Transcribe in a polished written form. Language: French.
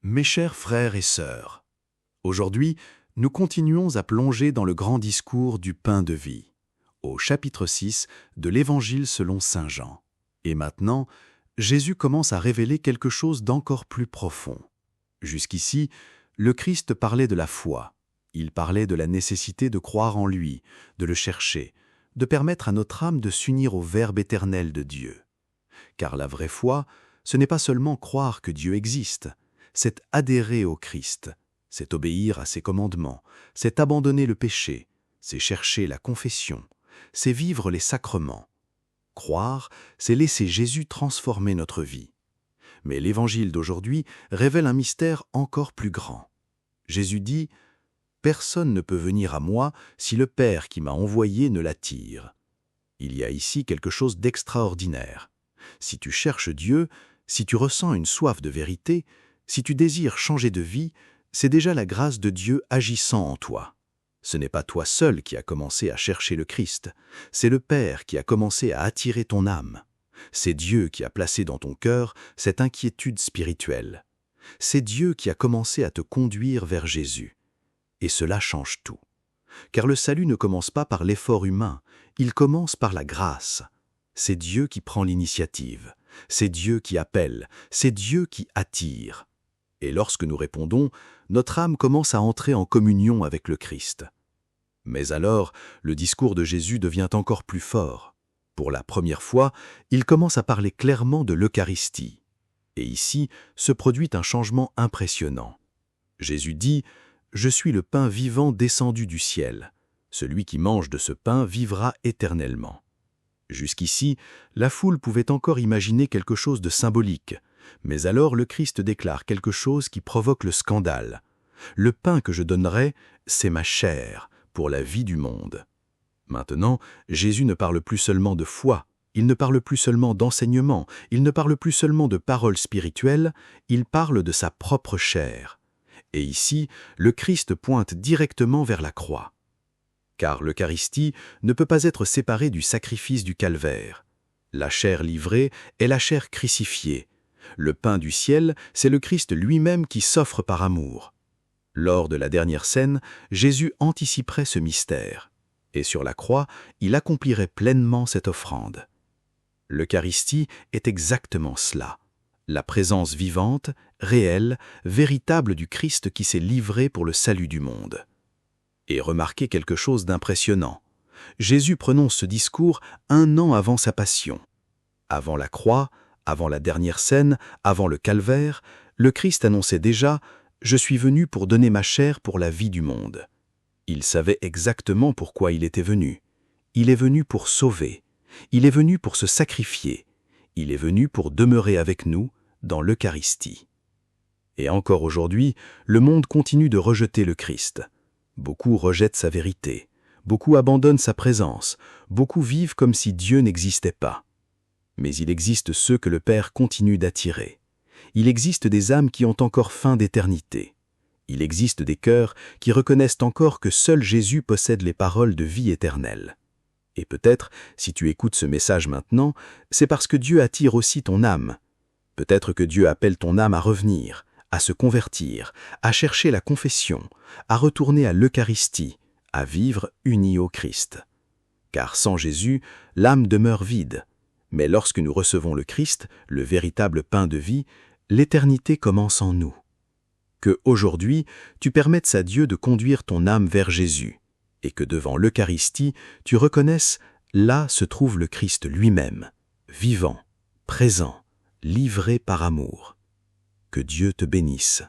Mes chers frères et sœurs, aujourd'hui, nous continuons à plonger dans le grand discours du pain de vie, au chapitre 6 de l'Évangile selon saint Jean. Et maintenant, Jésus commence à révéler quelque chose d'encore plus profond. Jusqu'ici, le Christ parlait de la foi. Il parlait de la nécessité de croire en lui, de le chercher, de permettre à notre âme de s'unir au Verbe éternel de Dieu. Car la vraie foi, ce n'est pas seulement croire que Dieu existe, c'est adhérer au Christ, c'est obéir à ses commandements, c'est abandonner le péché, c'est chercher la confession, c'est vivre les sacrements. Croire, c'est laisser Jésus transformer notre vie. Mais l'Évangile d'aujourd'hui révèle un mystère encore plus grand. Jésus dit « Personne ne peut venir à moi si le Père qui m'a envoyé ne l'attire. » Il y a ici quelque chose d'extraordinaire. Si tu cherches Dieu, si tu ressens une soif de vérité, si tu désires changer de vie, c'est déjà la grâce de Dieu agissant en toi. Ce n'est pas toi seul qui as commencé à chercher le Christ, c'est le Père qui a commencé à attirer ton âme. C'est Dieu qui a placé dans ton cœur cette inquiétude spirituelle. C'est Dieu qui a commencé à te conduire vers Jésus. Et cela change tout. Car le salut ne commence pas par l'effort humain, il commence par la grâce. C'est Dieu qui prend l'initiative, c'est Dieu qui appelle, c'est Dieu qui attire. Et lorsque nous répondons, notre âme commence à entrer en communion avec le Christ. Mais alors, le discours de Jésus devient encore plus fort. Pour la première fois, il commence à parler clairement de l'Eucharistie. Et ici se produit un changement impressionnant. Jésus dit « Je suis le pain vivant descendu du ciel. Celui qui mange de ce pain vivra éternellement. » Jusqu'ici, la foule pouvait encore imaginer quelque chose de symbolique. Mais alors le Christ déclare quelque chose qui provoque le scandale. « Le pain que je donnerai, c'est ma chair, pour la vie du monde. » Maintenant, Jésus ne parle plus seulement de foi, il ne parle plus seulement d'enseignement, il ne parle plus seulement de paroles spirituelles, il parle de sa propre chair. Et ici, le Christ pointe directement vers la croix. Car l'Eucharistie ne peut pas être séparée du sacrifice du calvaire. La chair livrée est la chair crucifiée. Le pain du ciel, c'est le Christ lui-même qui s'offre par amour. Lors de la dernière scène, Jésus anticiperait ce mystère. Et sur la croix, il accomplirait pleinement cette offrande. L'Eucharistie est exactement cela. La présence vivante, réelle, véritable du Christ qui s'est livré pour le salut du monde. Et remarquez quelque chose d'impressionnant. Jésus prononce ce discours 1 an avant sa passion. Avant la croix, avant la dernière scène, avant le calvaire, le Christ annonçait déjà « Je suis venu pour donner ma chair pour la vie du monde ». Il savait exactement pourquoi il était venu. Il est venu pour sauver. Il est venu pour se sacrifier. Il est venu pour demeurer avec nous dans l'Eucharistie. Et encore aujourd'hui, le monde continue de rejeter le Christ. Beaucoup rejettent sa vérité. Beaucoup abandonnent sa présence. Beaucoup vivent comme si Dieu n'existait pas. Mais il existe ceux que le Père continue d'attirer. Il existe des âmes qui ont encore faim d'éternité. Il existe des cœurs qui reconnaissent encore que seul Jésus possède les paroles de vie éternelle. Et peut-être, si tu écoutes ce message maintenant, c'est parce que Dieu attire aussi ton âme. Peut-être que Dieu appelle ton âme à revenir, à se convertir, à chercher la confession, à retourner à l'Eucharistie, à vivre unie au Christ. Car sans Jésus, l'âme demeure vide. Mais lorsque nous recevons le Christ, le véritable pain de vie, l'éternité commence en nous. Que aujourd'hui, tu permettes à Dieu de conduire ton âme vers Jésus, et que devant l'Eucharistie, tu reconnaisses, là se trouve le Christ lui-même, vivant, présent, livré par amour. Que Dieu te bénisse.